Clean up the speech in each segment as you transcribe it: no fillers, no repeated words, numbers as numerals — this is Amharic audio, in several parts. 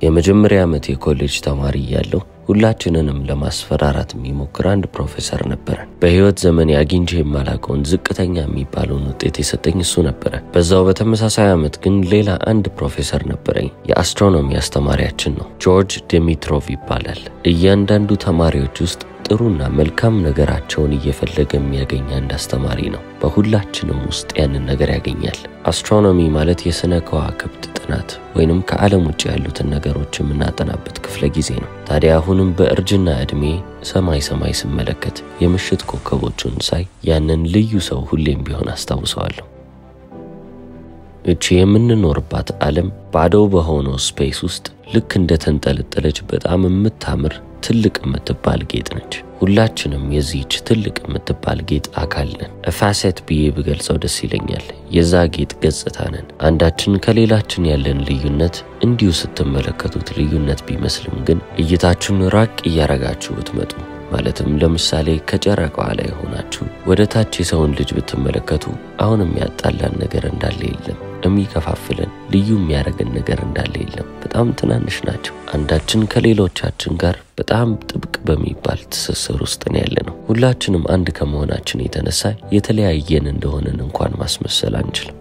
የመጀመሪያ ዓመት የኮሌጅ ተማሪ ያለው ሁላችንንም ለማስፈራራት የሚሞክር አንድ ፕሮፌሰር ነበር። በህይወት ዘመን ያግኝቼ የማላውቀውን ዝቅተኛ የሚባለውን ውጤት የሰጠኝ እሱ ነበር። በዛው በተመሳሳይ ዓመት ግን ሌላ አንድ ፕሮፌሰር ነበረኝ። የአስትሮኖሚ አስተማሪያችን ነው። ጆርጅ ዲሚትሮቭ ይባላል። እያንዳንዱ ተማሪዎች ውስጥ ጥሩና መልካም ነገራቸውን እየፈለገ የሚያገኝ አንድ አስተማሪ ነው። በሁላችንም ውስጥ ያንን ነገር ያገኛል። አስትሮኖሚ ማለት የስነ ከዋክብት ጥናት ወይንም ከዓለም ውጭ ያሉትን ነገሮች የምናጠናበት ክፍለ ጊዜ ነው። ታዲያ አሁንም በእርጅና እድሜ ሰማይ ስመለከት የምሽት ኮከቦቹን ሳይ ያንን ልዩ ሰው ሁሌም ቢሆን አስታውሰዋለሁ። እቺ የምንኖርባት ዓለም ባዶ በሆነው ስፔስ ውስጥ ልክ እንደ ተንጠለጠለች በጣም የምታምር ትልቅ የምትባል ጌጥ ነች። ሁላችንም የዚህች ትልቅ የምትባል ጌጥ አካል ነን። ፋሴት ብዬ ብገልጸው ደስ ይለኛል። የዛ ጌጥ ገጽታ ነን። አንዳችን ከሌላችን ያለን ልዩነት እንዲሁ ስትመለከቱት ልዩነት ቢመስልም ግን እይታችሁን ራቅ እያረጋችሁ ብትመጡ ማለትም ለምሳሌ ከጨረቃዋ ላይ ሆናችሁ ወደ ታች የሰውን ልጅ ብትመለከቱ አሁንም ያጣላን ነገር እንዳለ የለም። የሚከፋፍለን ልዩ የሚያረገን ነገር እንዳለ የለም። በጣም ትናንሽ ናቸው። አንዳችን ከሌሎቻችን ጋር በጣም ጥብቅ በሚባል ትስስር ውስጥ ነው ያለነው። ሁላችንም አንድ ከመሆናችን የተነሳ የተለያየን እንደሆነን እንኳን ማስመሰል አንችልም።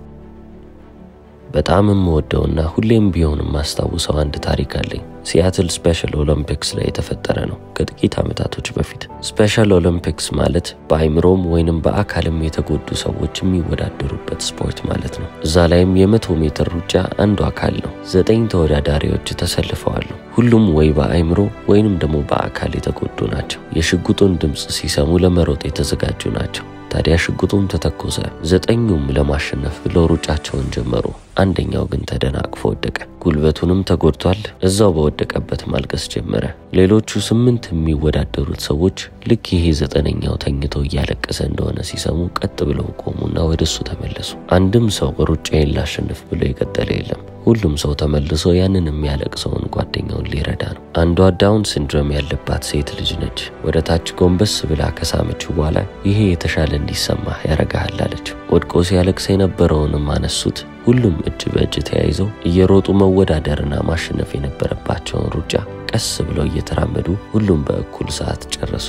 በጣም የምወደውና ሁሌም ቢሆን ማስታውሰው አንድ ታሪክ አለኝ። ሲያትል ስፔሻል ኦሎምፒክስ ላይ የተፈጠረ ነው ከጥቂት ዓመታቶች በፊት። ስፔሻል ኦሎምፒክስ ማለት በአይምሮም ወይንም በአካልም የተጎዱ ሰዎች የሚወዳደሩበት ስፖርት ማለት ነው። እዛ ላይም የ100 ሜትር ሩጫ አንዱ አካል ነው። 9 ተወዳዳሪዎች ተሰልፈዋል። ሁሉም ወይ በአይምሮ ወይንም ደግሞ በአካል የተጎዱ ናቸው። የሽጉጡን ድምጽ ሲሰሙ ለመሮጥ የተዘጋጁ ናቸው። ታዲያ ሽጉጡም ተተኮሰ። 9ኙም ለማሸነፍ ብለው ሩጫቸውን ጀመሩ። አንደኛው ግን ተደናቅፎ ወደቀ። ጉልበቱንም ተጎድቷል። እዛው በወደቀበት ማልቀስ ጀመረ። ሌሎቹ 8 የሚወዳደሩት ሰዎች ልክ ይሄ 9ኛው ተኝቶ እያለቀሰ እንደሆነ ሲሰሙ ቀጥ ብለው ቆሙና ወደሱ ተመለሱ። አንድም ሰው ሩጫዬን ላሸንፍ ብሎ የቀጠለ የለም። ሁሉም ሰው ተመልሶ ያንን የሚያለቅሰውን ጓደኛውን ሊረዳ ነው። አንዷ ዳውን ሲንድሮም ያለባት ሴት ልጅ ነች። ወደ ታች ጎንበስ ብላ ከሳመችው በኋላ ይሄ የተሻለ እንዲሰማህ ያረጋሃል አለችው። ወድቆ ሲያለቅስ የነበረውንም አነሱት። ሁሉም እጅ በእጅ ተያይዘው እየሮጡ መወዳደርና ማሸነፍ የነበረባቸውን ሩጫ ቀስ ብለው እየተራመዱ ሁሉም በእኩል ሰዓት ጨረሱ።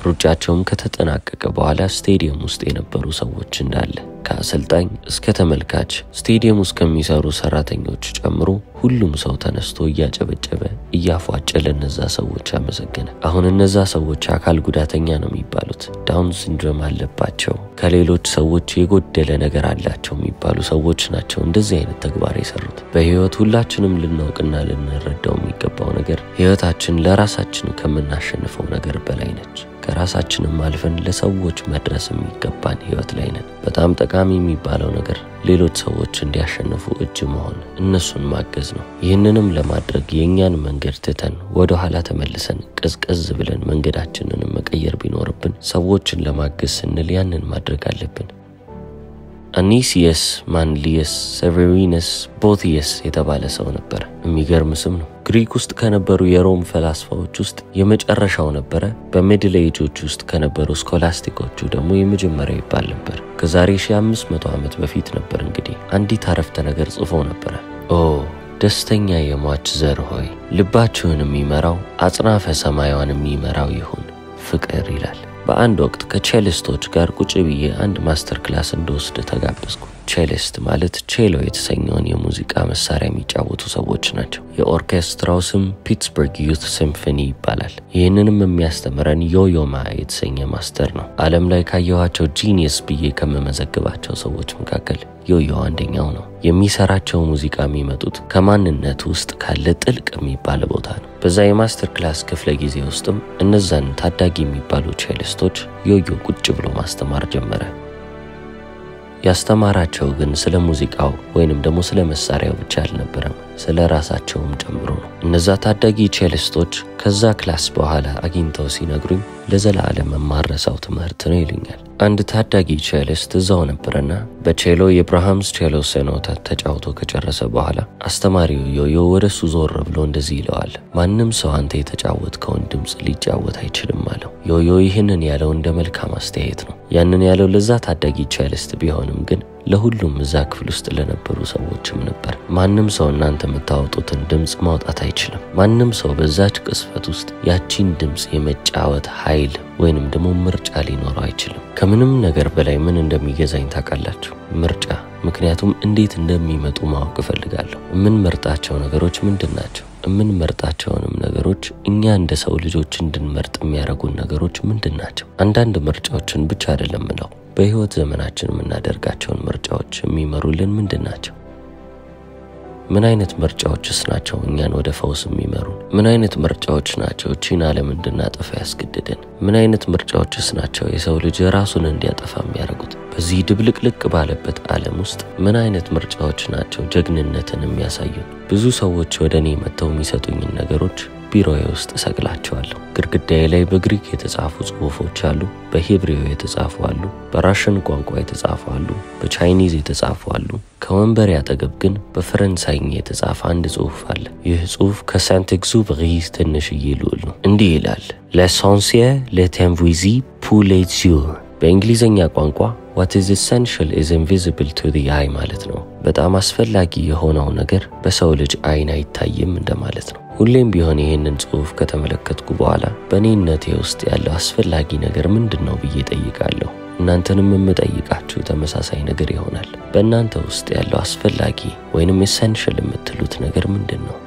ሩጫቸውም ከተጠናቀቀ በኋላ ስቴዲየም ውስጥ የነበሩ ሰዎች እንዳለ ከአሰልጣኝ እስከ ተመልካች ስቴዲየም ውስጥ ከሚሰሩ ሰራተኞች ጨምሮ ሁሉም ሰው ተነስቶ እያጨበጨበ እያፏጨ ለነዛ ሰዎች አመሰገነ። አሁን እነዛ ሰዎች አካል ጉዳተኛ ነው የሚባሉት፣ ዳውን ሲንድሮም አለባቸው፣ ከሌሎች ሰዎች የጎደለ ነገር አላቸው የሚባሉ ሰዎች ናቸው እንደዚህ አይነት ተግባር የሰሩት። በህይወት ሁላችንም ልናውቅና ልንረዳው የሚገባው ነገር ህይወታችን ለራሳችን ከምናሸንፈው ነገር በላይ ነች። ከራሳችንም አልፈን ለሰዎች መድረስ የሚገባን ህይወት ላይ ነን። በጣም ጠቃሚ የሚባለው ነገር ሌሎች ሰዎች እንዲያሸንፉ እጅ መሆን፣ እነሱን ማገዝ ነው። ይህንንም ለማድረግ የኛን መንገድ ትተን ወደ ኋላ ተመልሰን ቀዝቀዝ ብለን መንገዳችንን መቀየር ቢኖርብን ሰዎችን ለማገዝ ስንል ያንን ማድረግ አለብን። አኒሲየስ ማንሊየስ ሴቨሪነስ ቦቲየስ የተባለ ሰው ነበር። የሚገርም ስም ነው። ግሪክ ውስጥ ከነበሩ የሮም ፈላስፋዎች ውስጥ የመጨረሻው ነበረ። በሚድል ኤጆች ውስጥ ከነበሩ ስኮላስቲኮቹ ደግሞ የመጀመሪያው ይባል ነበር። ከዛሬ 1500 ዓመት በፊት ነበር። እንግዲህ አንዲት አረፍተ ነገር ጽፎ ነበር። ኦ ደስተኛ የሟች ዘር ሆይ ልባችሁን የሚመራው አጽናፈ ሰማያውን የሚመራው ይሁን ፍቅር ይላል። በአንድ ወቅት ከቼሊስቶች ጋር ቁጭ ብዬ አንድ ማስተር ክላስ እንደወስድ ተጋበዝኩ። ቼሊስት ማለት ቼሎ የተሰኘውን የሙዚቃ መሳሪያ የሚጫወቱ ሰዎች ናቸው። የኦርኬስትራው ስም ፒትስበርግ ዩት ሲምፎኒ ይባላል። ይህንንም የሚያስተምረን ዮዮማ የተሰኘ ማስተር ነው። ዓለም ላይ ካየኋቸው ጂኒየስ ብዬ ከመመዘግባቸው ሰዎች መካከል ዮዮ አንደኛው ነው። የሚሰራቸው ሙዚቃ የሚመጡት ከማንነት ውስጥ ካለ ጥልቅ የሚባል ቦታ ነው። በዛ የማስተር ክላስ ክፍለ ጊዜ ውስጥም እነዛን ታዳጊ የሚባሉ ቼሊስቶች ዮዮ ቁጭ ብሎ ማስተማር ጀመረ። ያስተማራቸው ግን ስለ ሙዚቃው ወይንም ደግሞ ስለ መሳሪያው ብቻ አልነበረም፣ ስለ ራሳቸውም ጨምሮ ነው። እነዛ ታዳጊ ቼሊስቶች ከዛ ክላስ በኋላ አግኝተው ሲነግሩኝ ለዘላለም የማረሳው ትምህርት ነው ይሉኛል። አንድ ታዳጊ ቼሊስት እዛው ነበርና በቼሎ የብራሃምስ ቼሎ ሶናታ ተጫውቶ ከጨረሰ በኋላ አስተማሪው ዮዮ ወደሱ ዞር ብሎ እንደዚህ ይለዋል፣ ማንም ሰው አንተ የተጫወትከውን ድምጽ ሊጫወት አይችልም አለው። ዮዮ ይህንን ያለው እንደ መልካም አስተያየት ነው። ያንን ያለው ለዛ ታዳጊ ቼሊስት ቢሆንም ግን ለሁሉም እዛ ክፍል ውስጥ ለነበሩ ሰዎችም ነበር። ማንም ሰው እናንተ የምታወጡትን ድምጽ ማውጣት አይችልም። ማንም ሰው በዛች ቅስፈት ውስጥ ያቺን ድምጽ የመጫወት ኃይል ወይንም ደግሞ ምርጫ ሊኖረው አይችልም። ከምንም ነገር በላይ ምን እንደሚገዛኝ ታውቃላችሁ? ምርጫ። ምክንያቱም እንዴት እንደሚመጡ ማወቅ እፈልጋለሁ። የምንመርጣቸው ነገሮች ምንድናቸው? የምንመርጣቸውንም ነገሮች እኛ እንደ ሰው ልጆች እንድንመርጥ የሚያደርጉን ነገሮች ምንድናቸው? አንዳንድ ምርጫዎችን ብቻ አይደለም ነው፣ በህይወት ዘመናችን የምናደርጋቸውን ምርጫዎች የሚመሩልን ምንድናቸው? ምን አይነት ምርጫዎችስ ናቸው እኛን ወደ ፈውስ የሚመሩን? ምን አይነት ምርጫዎች ናቸው እቺን ዓለም እንድናጠፋ ያስገድደን? ምን አይነት ምርጫዎችስ ናቸው የሰው ልጅ ራሱን እንዲያጠፋ የሚያደርጉት? በዚህ ድብልቅልቅ ባለበት ዓለም ውስጥ ምን አይነት ምርጫዎች ናቸው ጀግንነትን የሚያሳዩን? ብዙ ሰዎች ወደ እኔ መጥተው የሚሰጡኝን ነገሮች ቢሮዬ ውስጥ ሰቅላቸዋለሁ። ግድግዳዬ ላይ በግሪክ የተጻፉ ጽሑፎች አሉ፣ በሂብሪው የተጻፉ አሉ፣ በራሽን ቋንቋ የተጻፉ አሉ፣ በቻይኒዝ የተጻፉ አሉ። ከወንበሬ አጠገብ ግን በፈረንሳይኛ የተጻፈ አንድ ጽሑፍ አለ። ይህ ጽሑፍ ከሳንት-ኤግዙፐሪ ትንሽዬ ልዑል ነው። እንዲህ ይላል: l'essentiel est invisible pour les yeux። በእንግሊዘኛ ቋንቋ what is essential is invisible to the eye ማለት ነው። በጣም አስፈላጊ የሆነው ነገር በሰው ልጅ አይን አይታይም እንደማለት ነው። ሁሌም ቢሆን ይሄንን ጽሑፍ ከተመለከትኩ በኋላ በእኔነቴ ውስጥ ያለው አስፈላጊ ነገር ምንድነው ብዬ ጠይቃለሁ። እናንተንም የምጠይቃችሁ ተመሳሳይ ነገር ይሆናል። በእናንተ ውስጥ ያለው አስፈላጊ ወይንም essential የምትሉት ነገር ምንድነው?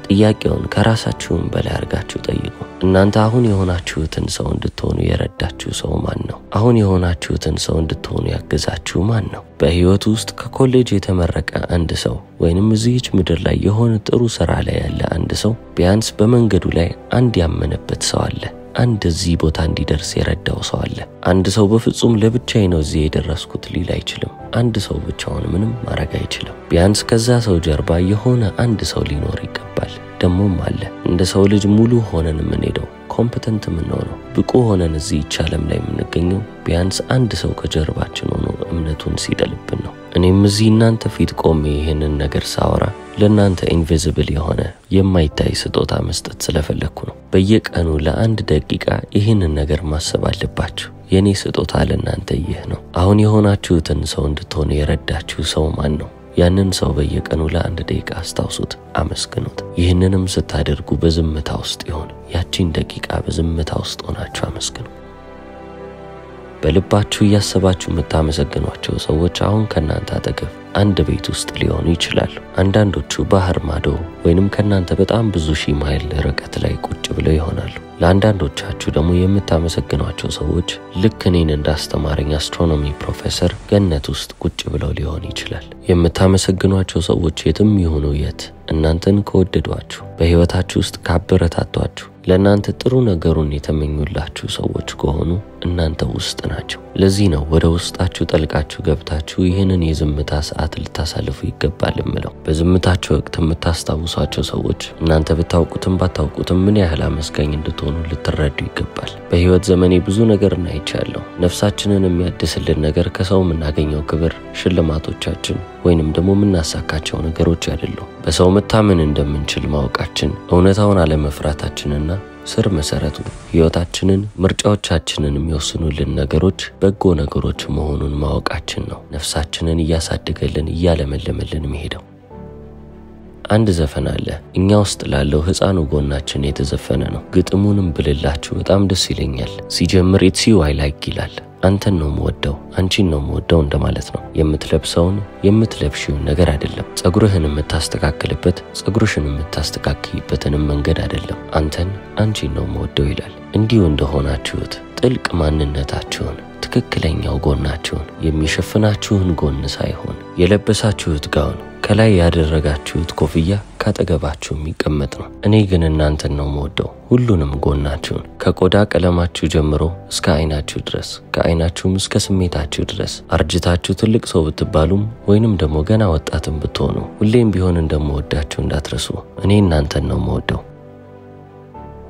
ጥያቄውን ከራሳችሁም በላይ አድርጋችሁ ጠይቁ። እናንተ አሁን የሆናችሁትን ሰው እንድትሆኑ የረዳችሁ ሰው ማን ነው? አሁን የሆናችሁትን ሰው እንድትሆኑ ያገዛችሁ ማን ነው? በህይወቱ ውስጥ ከኮሌጅ የተመረቀ አንድ ሰው ወይንም እዚህች ምድር ላይ የሆነ ጥሩ ስራ ላይ ያለ አንድ ሰው ቢያንስ በመንገዱ ላይ አንድ ያመነበት ሰው አለ። አንድ እዚህ ቦታ እንዲደርስ የረዳው ሰው አለ። አንድ ሰው በፍጹም ለብቻዬ ነው እዚህ የደረስኩት ሊል አይችልም። አንድ ሰው ብቻውን ምንም ማድረግ አይችልም። ቢያንስ ከዛ ሰው ጀርባ የሆነ አንድ ሰው ሊኖር ይገባል። ደሞም አለ። እንደ ሰው ልጅ ሙሉ ሆነን የምንሄደው ኮምፒተንት የምንሆነው ብቁ ሆነን እዚህ ዓለም ላይ የምንገኘው ቢያንስ አንድ ሰው ከጀርባችን ሆኖ እምነቱን ሲጥልብን ነው። እኔም እዚህ እናንተ ፊት ቆሜ ይሄንን ነገር ሳወራ ለእናንተ ኢንቪዚብል የሆነ የማይታይ ስጦታ መስጠት ስለፈለኩ ነው። በየቀኑ ለአንድ ደቂቃ ይሄንን ነገር ማሰብ አለባችሁ። የኔ ስጦታ ለእናንተ ይህ ነው። አሁን የሆናችሁትን ሰው እንድትሆኑ የረዳችሁ ሰው ማን ነው? ያንን ሰው በየቀኑ ለአንድ ደቂቃ አስታውሱት፣ አመስግኑት። ይህንንም ስታደርጉ በዝምታ ውስጥ ይሁን። ያቺን ደቂቃ በዝምታ ውስጥ ሆናችሁ አመስግኑ። በልባችሁ እያሰባችሁ የምታመሰግኗቸው ሰዎች አሁን ከናንተ አጠገብ አንድ ቤት ውስጥ ሊሆኑ ይችላሉ። አንዳንዶቹ ባህር ማዶ ወይንም ከናንተ በጣም ብዙ ሺህ ማይል ርቀት ላይ ቁጭ ብለው ይሆናሉ። ለአንዳንዶቻችሁ ደግሞ የምታመሰግኗቸው ሰዎች ልክ እኔን እንዳስተማረኝ አስትሮኖሚ ፕሮፌሰር ገነት ውስጥ ቁጭ ብለው ሊሆን ይችላል። የምታመሰግኗቸው ሰዎች የትም ይሁኑ የት እናንተን ከወደዷችሁ፣ በህይወታችሁ ውስጥ ካበረታቷችሁ፣ ለእናንተ ጥሩ ነገሩን የተመኙላችሁ ሰዎች ከሆኑ እናንተ ውስጥ ናቸው። ለዚህ ነው ወደ ውስጣችሁ ጠልቃችሁ ገብታችሁ ይህንን የዝምታ ሰዓት ልታሳልፉ ይገባል እምለው። በዝምታችሁ ወቅት የምታስታውሷቸው ሰዎች እናንተ ብታውቁትም ባታውቁትም ምን ያህል አመስጋኝ እንድትሆኑ ልትረዱ ይገባል። በህይወት ዘመኔ ብዙ ነገር አይቻለሁ። ነፍሳችንን የሚያድስልን ነገር ከሰው የምናገኘው ክብር፣ ሽልማቶቻችን ወይንም ደግሞ የምናሳካቸው ነገሮች አይደሉም። በሰው መታመን እንደምንችል ማወቃችን፣ እውነታውን አለመፍራታችንና ስር መሰረቱ ህይወታችንን፣ ምርጫዎቻችንን የሚወስኑልን ነገሮች በጎ ነገሮች መሆኑን ማወቃችን ነው ነፍሳችንን እያሳደገልን እያለመለመልን የሚሄደው። አንድ ዘፈን አለ እኛ ውስጥ ላለው ህፃኑ ጎናችን የተዘፈነ ነው። ግጥሙንም ብልላችሁ በጣም ደስ ይለኛል። ሲጀምር ኢትስ ዩ አይ ላይክ ይላል። አንተን ነው የምወደው፣ አንቺን ነው የምወደው እንደማለት ነው። የምትለብሰውን የምትለብሺውን ነገር አይደለም። ጸጉርህን የምታስተካክልበት ጸጉርሽን የምታስተካክይበትንም መንገድ አይደለም። አንተን አንቺን ነው የምወደው ይላል። እንዲሁ እንደሆናችሁት ጥልቅ ማንነታችሁን፣ ትክክለኛው ጎናችሁን፣ የሚሸፍናችሁን ጎን ሳይሆን የለበሳችሁት ጋውን፣ ከላይ ያደረጋችሁት ኮፍያ ካጠገባችሁ የሚቀመጥ ነው። እኔ ግን እናንተን ነው የምወደው፣ ሁሉንም ጎናችሁን፣ ከቆዳ ቀለማችሁ ጀምሮ እስከ አይናችሁ ድረስ፣ ከአይናችሁም እስከ ስሜታችሁ ድረስ። አርጅታችሁ ትልቅ ሰው ብትባሉም ወይንም ደግሞ ገና ወጣትም ብትሆኑ ሁሌም ቢሆን እንደምወዳችሁ እንዳትረሱ። እኔ እናንተን ነው የምወደው።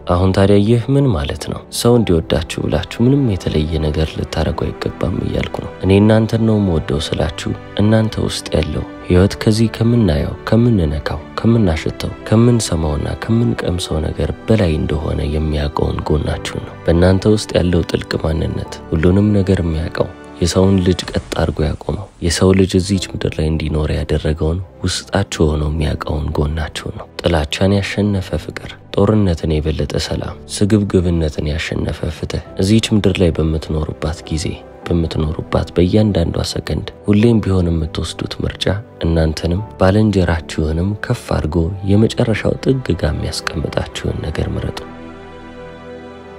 አሁን ታዲያ ይህ ምን ማለት ነው? ሰው እንዲወዳችሁ ብላችሁ ምንም የተለየ ነገር ልታረጉ አይገባም እያልኩ ነው። እኔ እናንተን ነው የምወደው ስላችሁ እናንተ ውስጥ ያለው ህይወት ከዚህ ከምናየው፣ ከምንነካው፣ ከምናሸተው፣ ከምንሰማውና ከምንቀምሰው ነገር በላይ እንደሆነ የሚያውቀውን ጎናችሁ ነው። በእናንተ ውስጥ ያለው ጥልቅ ማንነት፣ ሁሉንም ነገር የሚያውቀው የሰውን ልጅ ቀጥ አድርጎ ያቆመው የሰው ልጅ እዚች ምድር ላይ እንዲኖር ያደረገውን ውስጣቸው ሆነው የሚያውቀውን ጎናቸው ነው። ጥላቻን ያሸነፈ ፍቅር፣ ጦርነትን የበለጠ ሰላም፣ ስግብግብነትን ያሸነፈ ፍትህ እዚች ምድር ላይ በምትኖሩባት ጊዜ በምትኖሩባት በእያንዳንዷ ሰከንድ ሁሌም ቢሆን የምትወስዱት ምርጫ እናንተንም ባልንጀራችሁንም ከፍ አድርጎ የመጨረሻው ጥግ ጋር የሚያስቀምጣችሁን ነገር ምረጡ።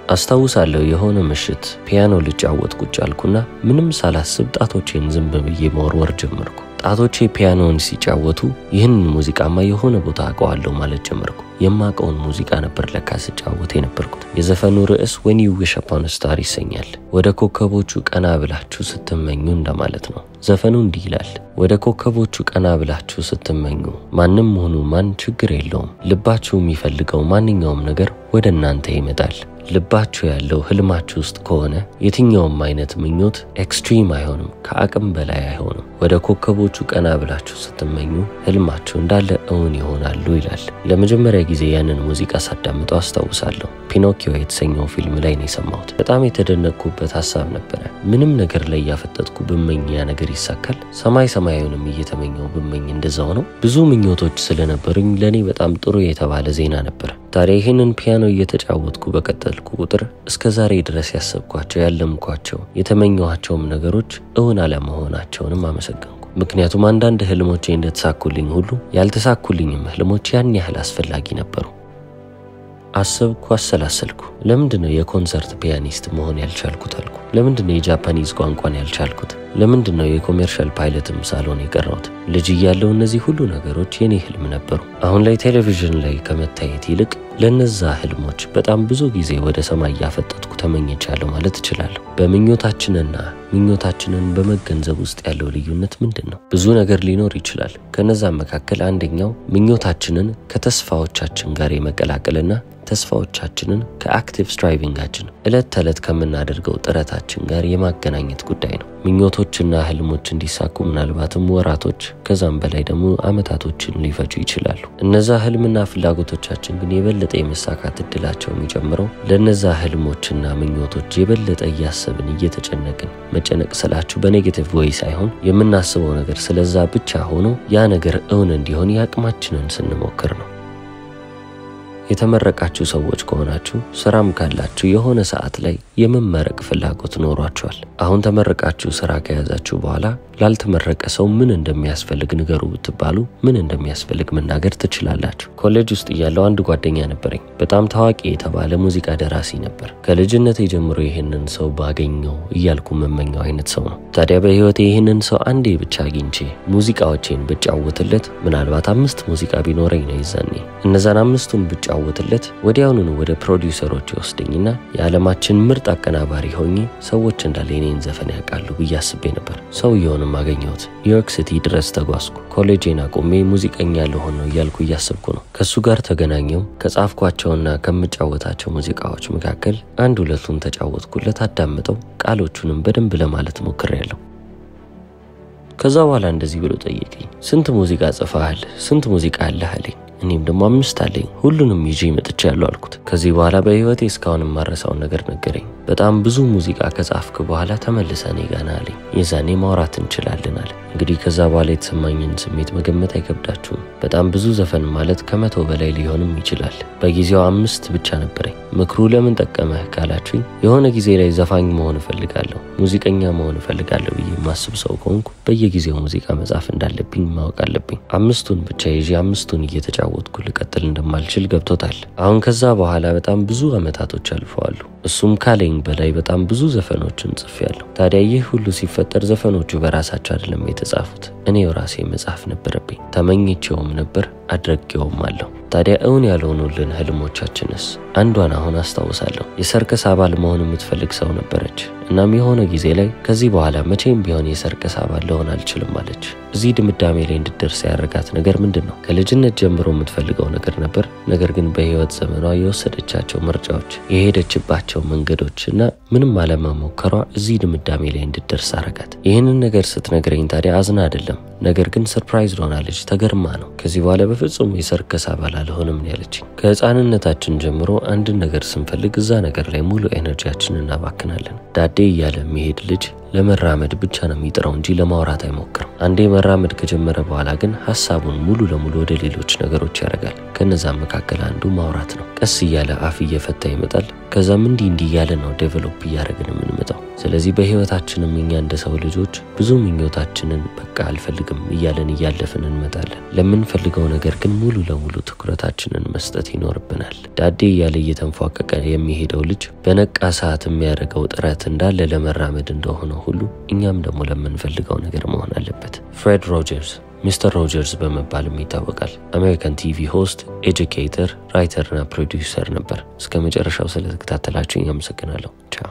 አስታውሳለሁ የሆነ ምሽት ፒያኖ ልጫወት ቁጭ አልኩና ምንም ሳላስብ ጣቶቼን ዝም ብዬ መወርወር ጀመርኩ። ጣቶቼ ፒያኖን ሲጫወቱ ይህንን ሙዚቃማ የሆነ ቦታ አውቀዋለሁ ማለት ጀመርኩ። የማውቀውን ሙዚቃ ነበር ለካ ስጫወት የነበርኩት። የዘፈኑ ርዕስ When You Wish Upon a Star ይሰኛል። ወደ ኮከቦቹ ቀና ብላችሁ ስትመኙ እንደማለት ነው። ዘፈኑ እንዲህ ይላል። ወደ ኮከቦቹ ቀና ብላችሁ ስትመኙ ማንም ሆኑ ማን ችግር የለውም። ልባችሁ የሚፈልገው ማንኛውም ነገር ወደ እናንተ ይመጣል። ልባችሁ ያለው ህልማችሁ ውስጥ ከሆነ የትኛውም አይነት ምኞት ኤክስትሪም አይሆንም፣ ከአቅም በላይ አይሆንም። ወደ ኮከቦቹ ቀና ብላችሁ ስትመኙ ህልማችሁ እንዳለ እውን ይሆናሉ ይላል። ለመጀመሪያ ጊዜ ያንን ሙዚቃ ሳዳምጠው አስታውሳለሁ። ፒኖኪዮ የተሰኘው ፊልም ላይ ነው የሰማሁት። በጣም የተደነቅኩበት ሐሳብ ነበር። ምንም ነገር ላይ ያፈጠጥኩ ብመኝ ያ ነገር ይሳካል። ሰማይ ሰማያዊንም እየተመኘው ብመኝ እንደዛው ነው። ብዙ ምኞቶች ስለነበሩኝ ለኔ በጣም ጥሩ የተባለ ዜና ነበር። ታዲያ ይህንን ፒያኖ እየተጫወትኩ በቀጠልኩ ቁጥር እስከ ዛሬ ድረስ ያሰብኳቸው ያለምኳቸው የተመኘኋቸውም ነገሮች እውን አለመሆናቸውንም አመሰገንኩ። ምክንያቱም አንዳንድ ህልሞቼ እንደተሳኩልኝ ሁሉ ያልተሳኩልኝም ህልሞች ያን ያህል አስፈላጊ ነበሩ። አሰብኩ፣ አሰላሰልኩ። ለምንድነው የኮንሰርት ፒያኒስት መሆን ያልቻልኩት አልኩ። ለምንድነው የጃፓኒዝ ቋንቋን ያልቻልኩት? ለምንድነው የኮሜርሻል ፓይለትም ሳልሆን የቀረሁት? ልጅ እያለሁ እነዚህ ሁሉ ነገሮች የኔ ህልም ነበሩ። አሁን ላይ ቴሌቪዥን ላይ ከመታየት ይልቅ ለነዛ ህልሞች በጣም ብዙ ጊዜ ወደ ሰማይ ያፈጠጥኩ ተመኝቻለሁ ማለት እችላለሁ። በምኞታችንና ምኞታችንን በመገንዘብ ውስጥ ያለው ልዩነት ምንድነው? ብዙ ነገር ሊኖር ይችላል። ከነዛ መካከል አንደኛው ምኞታችንን ከተስፋዎቻችን ጋር የመቀላቀልና ተስፋዎቻችንን ከአክቲቭ ስትራይቪንጋችን እለት ተለት ከምናደርገው ጥረታችን ጋር የማገናኘት ጉዳይ ነው። ምኞቶችና ህልሞች እንዲሳኩ ምናልባትም ወራቶች ከዛም በላይ ደግሞ አመታቶችን ሊፈጁ ይችላሉ። እነዛ ህልምና ፍላጎቶቻችን ግን የበለጠ የመሳካት እድላቸው የሚጨምረው ለነዛ ህልሞችና ምኞቶች የበለጠ እያሰብን እየተጨነቅን መጨነቅ ስላችሁ በኔጌቲቭ ወይ ሳይሆን የምናስበው ነገር ስለዛ ብቻ ሆኖ ያ ነገር እውን እንዲሆን ያቅማችንን ስንሞክር ነው። የተመረቃችሁ ሰዎች ከሆናችሁ ስራም ካላችሁ የሆነ ሰዓት ላይ የመመረቅ ፍላጎት ኖሯችኋል። አሁን ተመረቃችሁ ስራ ከያዛችሁ በኋላ ላልተመረቀ ሰው ምን እንደሚያስፈልግ ንገሩ ብትባሉ ምን እንደሚያስፈልግ መናገር ትችላላችሁ። ኮሌጅ ውስጥ ያለው አንድ ጓደኛ ነበረኝ። በጣም ታዋቂ የተባለ ሙዚቃ ደራሲ ነበር። ከልጅነቴ ጀምሮ ይሄንን ሰው ባገኘው እያልኩ መመኘው አይነት ሰው ነው። ታዲያ በህይወቴ ይሄንን ሰው አንዴ ብቻ አግኝቼ ሙዚቃዎቼን ብጫወትለት ምናልባት 5 ሙዚቃ ቢኖረኝ ነው ይዛኔ እነዛን 5ቱን ብጫወትለት ወዲያውኑ ወደ ፕሮዲዩሰሮች ይወስደኝና የዓለማችን ምርጥ አቀናባሪ ሆኜ ሰዎች እንዳለ የኔን ዘፈን ያውቃሉ ብዬ አስቤ ነበር። ሰውየውን ማገኘሁት ኒውዮርክ ሲቲ ድረስ ተጓዝኩ። ኮሌጄን አቁሜ ሙዚቀኛ ልሆን ነው እያልኩ እያሰብኩ ነው። ከሱ ጋር ተገናኘው። ከጻፍኳቸውና ከምጫወታቸው ሙዚቃዎች መካከል አንድ ሁለቱን ተጫወትኩለት፣ አዳምጠው፣ ቃሎቹንም በደንብ ለማለት ሞክሬያለሁ። ከዛ በኋላ እንደዚህ ብሎ ጠየቀኝ፣ ስንት ሙዚቃ ጽፈሃል? ስንት ሙዚቃ አለህ አለኝ። እኔም ደግሞ 5 አለኝ፣ ሁሉንም ይዤ መጥቻለሁ አልኩት። ከዚህ በኋላ በህይወቴ እስካሁን ማረሳው ነገር ነገረኝ። በጣም ብዙ ሙዚቃ ከጻፍክ በኋላ ተመልሰህ እኔ ጋር ና አለኝ። የዛኔ ማውራት እንችላለን አለ። እንግዲህ ከዛ በኋላ የተሰማኝን ስሜት መገመት አይከብዳችሁም። በጣም ብዙ ዘፈን ማለት ከ100 በላይ ሊሆንም ይችላል። በጊዜው 5 ብቻ ነበረኝ። ምክሩ ለምን ጠቀመህ ካላችሁኝ የሆነ ጊዜ ላይ ዘፋኝ መሆን እፈልጋለሁ፣ ሙዚቀኛ መሆን እፈልጋለሁ ብዬ ማስብ ሰው ከሆንኩ በየጊዜው ሙዚቃ መጻፍ እንዳለብኝ ማወቅ አለብኝ። 5ቱን ብቻ ይዤ 5ቱን እየተጫወትኩ ልቀጥል እንደማልችል ገብቶታል። አሁን ከዛ በኋላ በጣም ብዙ አመታቶች አልፈዋል። እሱም ካለኝ በላይ በጣም ብዙ ዘፈኖችን ጽፌያለሁ። ታዲያ ይህ ሁሉ ሲፈጠር ዘፈኖቹ በራሳቸው አይደለም የተጻፉት፣ እኔው ራሴ መጻፍ ነበረብኝ። ተመኝቼውም ነበር፣ አድርጌውም አለሁ። ታዲያ እውን ያልሆኑልን ህልሞቻችንስ? አንዷን አሁን አስታውሳለሁ። የሰርከስ አባል መሆን የምትፈልግ ሰው ነበረች። እናም የሆነ ጊዜ ላይ ከዚህ በኋላ መቼም ቢሆን የሰርከስ አባል ልሆን አልችልም አለች። እዚህ ድምዳሜ ላይ እንድትደርስ ያደረጋት ነገር ምንድነው? ከልጅነት ጀምሮ የምትፈልገው ነገር ነበር። ነገር ግን በህይወት ዘመኗ የወሰደቻቸው ምርጫዎች፣ የሄደችባቸው መንገዶችና ምንም አለመሞከሯ እዚህ ድምዳሜ ላይ እንድትደርስ አደረጋት። ይህንን ነገር ስትነግረኝ ታዲያ አዝና አይደለም፣ ነገር ግን ሰርፕራይዝ ሆናለች፣ ተገርማ ነው። ከዚህ በኋላ በፍጹም የሰርከስ አባል አልሆንም ያለችኝ። ከህፃንነታችን ጀምሮ አንድ ነገር ስንፈልግ እዛ ነገር ላይ ሙሉ ኤነርጂያችንን እናባክናለን። ዳዴ እያለ የሚሄድ ልጅ ለመራመድ ብቻ ነው የሚጥረው እንጂ ለማውራት አይሞክርም። አንዴ መራመድ ከጀመረ በኋላ ግን ሐሳቡን ሙሉ ለሙሉ ወደ ሌሎች ነገሮች ያደርጋል። ከነዛም መካከል አንዱ ማውራት ነው። ቀስ እያለ አፍ እየፈታ ይመጣል። ከዛም እንዲህ እያለ ነው ዴቨሎፕ እያደረግን የምንመጣው። ስለዚህ በህይወታችንም እኛ እንደ ሰው ልጆች ብዙ ምኞታችንን በቃ አልፈልግም እያለን እያለፍን እንመጣለን። ለምንፈልገው ነገር ግን ሙሉ ለሙሉ ትኩረታችንን መስጠት ይኖርብናል። ዳዴ እያለ እየተንፏቀቀ የሚሄደው ልጅ በነቃ ሰዓት የሚያደርገው ጥረት እንዳለ ለመራመድ እንደሆነ ሁሉ እኛም ደግሞ ለምንፈልገው ነገር መሆን አለበት። ፍሬድ ሮጀርስ ሚስተር ሮጀርስ በመባልም ይታወቃል። አሜሪካን ቲቪ ሆስት፣ ኤጁኬተር፣ ራይተር እና ፕሮዲውሰር ነበር። እስከ መጨረሻው ስለተከታተላችሁኝ አመሰግናለሁ። ቻው።